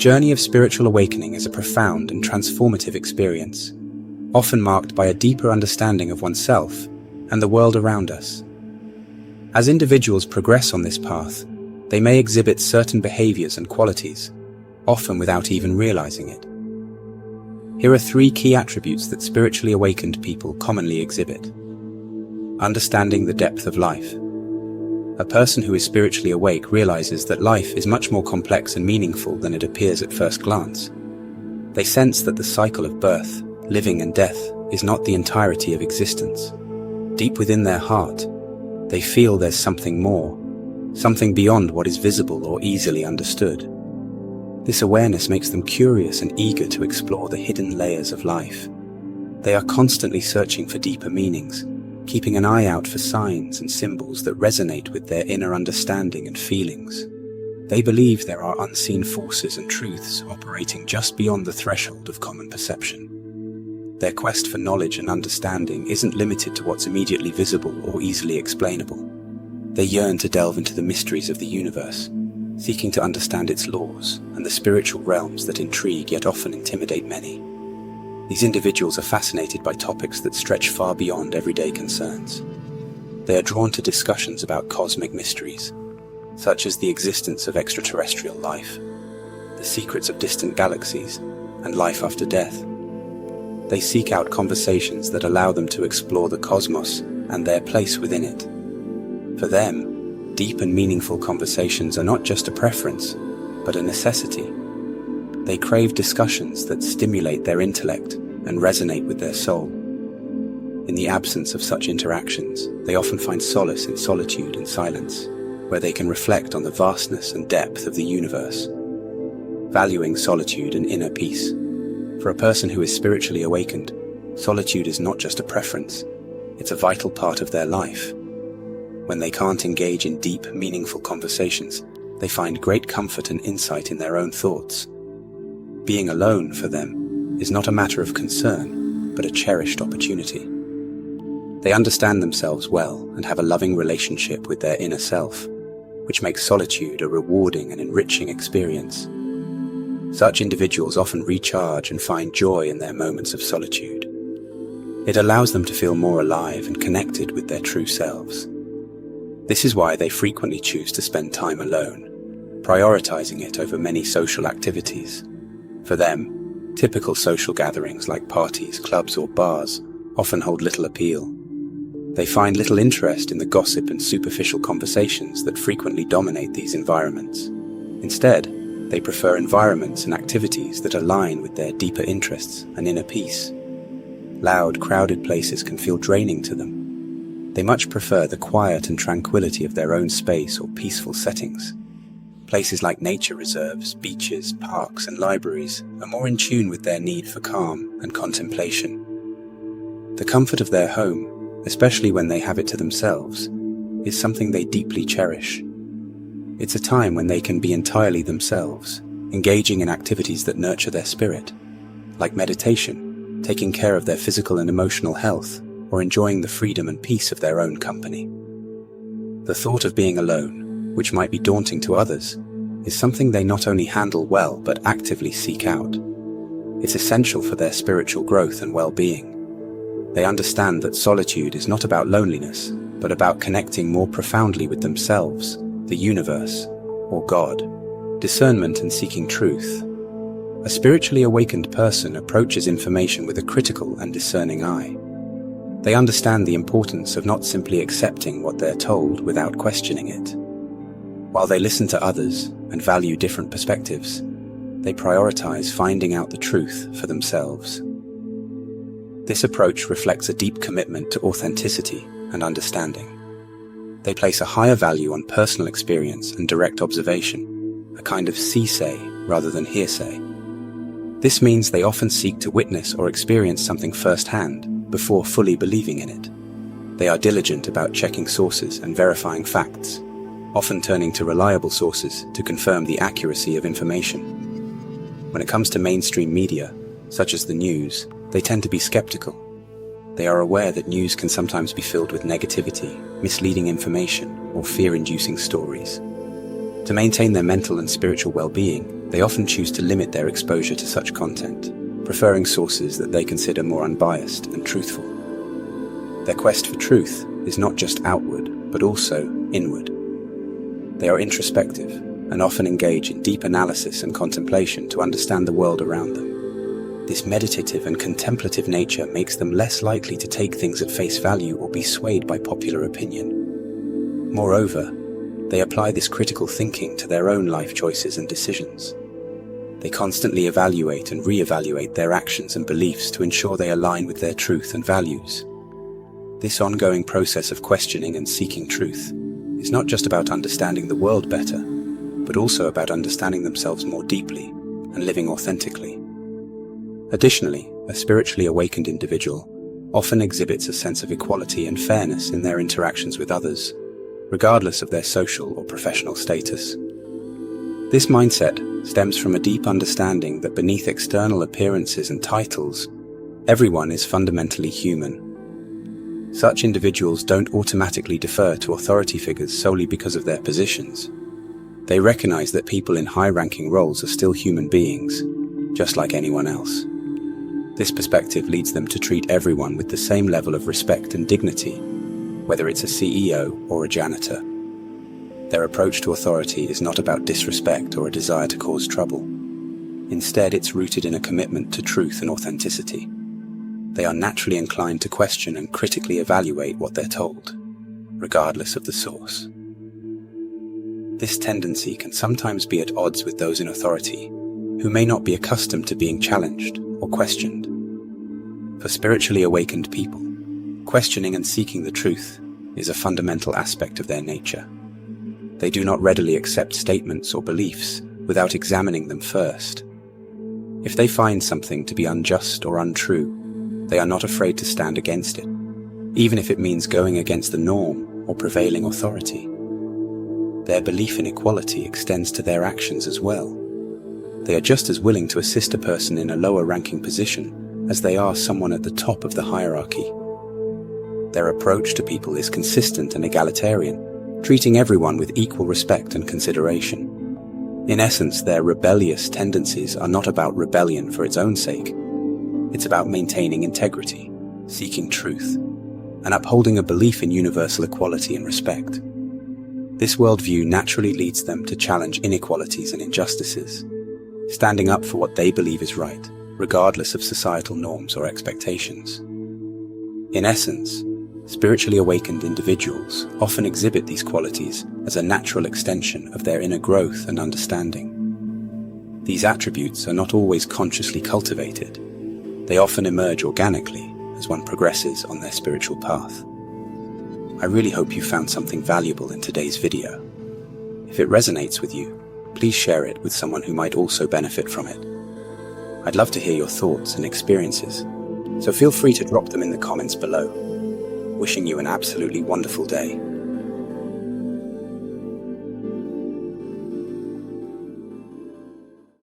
journey of spiritual awakening is a profound and transformative experience, often marked by a deeper understanding of oneself and the world around us. As individuals progress on this path, they may exhibit certain behaviors and qualities, often without even realizing it. Here are 3 key attributes that spiritually awakened people commonly exhibit. Understanding the depth of life. A person who is spiritually awake realizes that life is much more complex and meaningful than it appears at first glance. They sense that the cycle of birth, living and death is not the entirety of existence. Deep within their heart, they feel there's something more, something beyond what is visible or easily understood. This awareness makes them curious and eager to explore the hidden layers of life. They are constantly searching for deeper meanings, keeping an eye out for signs and symbols that resonate with their inner understanding and feelings. They believe there are unseen forces and truths operating just beyond the threshold of common perception. Their quest for knowledge and understanding isn't limited to what's immediately visible or easily explainable. They yearn to delve into the mysteries of the universe, seeking to understand its laws and the spiritual realms that intrigue yet often intimidate many. These individuals are fascinated by topics that stretch far beyond everyday concerns. They are drawn to discussions about cosmic mysteries, such as the existence of extraterrestrial life, the secrets of distant galaxies, and life after death. They seek out conversations that allow them to explore the cosmos and their place within it. For them, deep and meaningful conversations are not just a preference, but a necessity. They crave discussions that stimulate their intellect and resonate with their soul. In the absence of such interactions, they often find solace in solitude and silence, where they can reflect on the vastness and depth of the universe. Valuing solitude and inner peace. For a person who is spiritually awakened, solitude is not just a preference, it's a vital part of their life. When they can't engage in deep, meaningful conversations, they find great comfort and insight in their own thoughts. Being alone, for them, is not a matter of concern, but a cherished opportunity. They understand themselves well and have a loving relationship with their inner self, which makes solitude a rewarding and enriching experience. Such individuals often recharge and find joy in their moments of solitude. It allows them to feel more alive and connected with their true selves. This is why they frequently choose to spend time alone, prioritizing it over many social activities. For them, typical social gatherings like parties, clubs, or bars often hold little appeal. They find little interest in the gossip and superficial conversations that frequently dominate these environments. Instead, they prefer environments and activities that align with their deeper interests and inner peace. Loud, crowded places can feel draining to them. They much prefer the quiet and tranquility of their own space or peaceful settings. Places like nature reserves, beaches, parks, and libraries are more in tune with their need for calm and contemplation. The comfort of their home, especially when they have it to themselves, is something they deeply cherish. It's a time when they can be entirely themselves, engaging in activities that nurture their spirit, like meditation, taking care of their physical and emotional health, or enjoying the freedom and peace of their own company. The thought of being alone, which might be daunting to others, is something they not only handle well but actively seek out. It's essential for their spiritual growth and well-being. They understand that solitude is not about loneliness, but about connecting more profoundly with themselves, the universe, or God. Discernment and seeking truth. A spiritually awakened person approaches information with a critical and discerning eye. They understand the importance of not simply accepting what they're told without questioning it. While they listen to others and value different perspectives, they prioritize finding out the truth for themselves. This approach reflects a deep commitment to authenticity and understanding. They place a higher value on personal experience and direct observation, a kind of see-say rather than hearsay. This means they often seek to witness or experience something firsthand before fully believing in it. They are diligent about checking sources and verifying facts, often turning to reliable sources to confirm the accuracy of information. When it comes to mainstream media, such as the news, they tend to be skeptical. They are aware that news can sometimes be filled with negativity, misleading information, or fear-inducing stories. To maintain their mental and spiritual well-being, they often choose to limit their exposure to such content, preferring sources that they consider more unbiased and truthful. Their quest for truth is not just outward, but also inward. They are introspective and often engage in deep analysis and contemplation to understand the world around them. This meditative and contemplative nature makes them less likely to take things at face value or be swayed by popular opinion. Moreover, they apply this critical thinking to their own life choices and decisions. They constantly evaluate and re-evaluate their actions and beliefs to ensure they align with their truth and values. This ongoing process of questioning and seeking truth is not just about understanding the world better, but also about understanding themselves more deeply and living authentically. Additionally, a spiritually awakened individual often exhibits a sense of equality and fairness in their interactions with others, regardless of their social or professional status. This mindset stems from a deep understanding that beneath external appearances and titles, everyone is fundamentally human. Such individuals don't automatically defer to authority figures solely because of their positions. They recognize that people in high-ranking roles are still human beings, just like anyone else. This perspective leads them to treat everyone with the same level of respect and dignity, whether it's a CEO or a janitor. Their approach to authority is not about disrespect or a desire to cause trouble. Instead, it's rooted in a commitment to truth and authenticity. They are naturally inclined to question and critically evaluate what they're told, regardless of the source. This tendency can sometimes be at odds with those in authority, who may not be accustomed to being challenged or questioned. For spiritually awakened people, questioning and seeking the truth is a fundamental aspect of their nature. They do not readily accept statements or beliefs without examining them first. If they find something to be unjust or untrue, they are not afraid to stand against it, even if it means going against the norm or prevailing authority. Their belief in equality extends to their actions as well. They are just as willing to assist a person in a lower-ranking position as they are someone at the top of the hierarchy. Their approach to people is consistent and egalitarian, treating everyone with equal respect and consideration. In essence, their rebellious tendencies are not about rebellion for its own sake. It's about maintaining integrity, seeking truth, and upholding a belief in universal equality and respect. This worldview naturally leads them to challenge inequalities and injustices, standing up for what they believe is right, regardless of societal norms or expectations. In essence, spiritually awakened individuals often exhibit these qualities as a natural extension of their inner growth and understanding. These attributes are not always consciously cultivated. They often emerge organically as one progresses on their spiritual path. I really hope you found something valuable in today's video. If it resonates with you, please share it with someone who might also benefit from it. I'd love to hear your thoughts and experiences, so feel free to drop them in the comments below. Wishing you an absolutely wonderful day.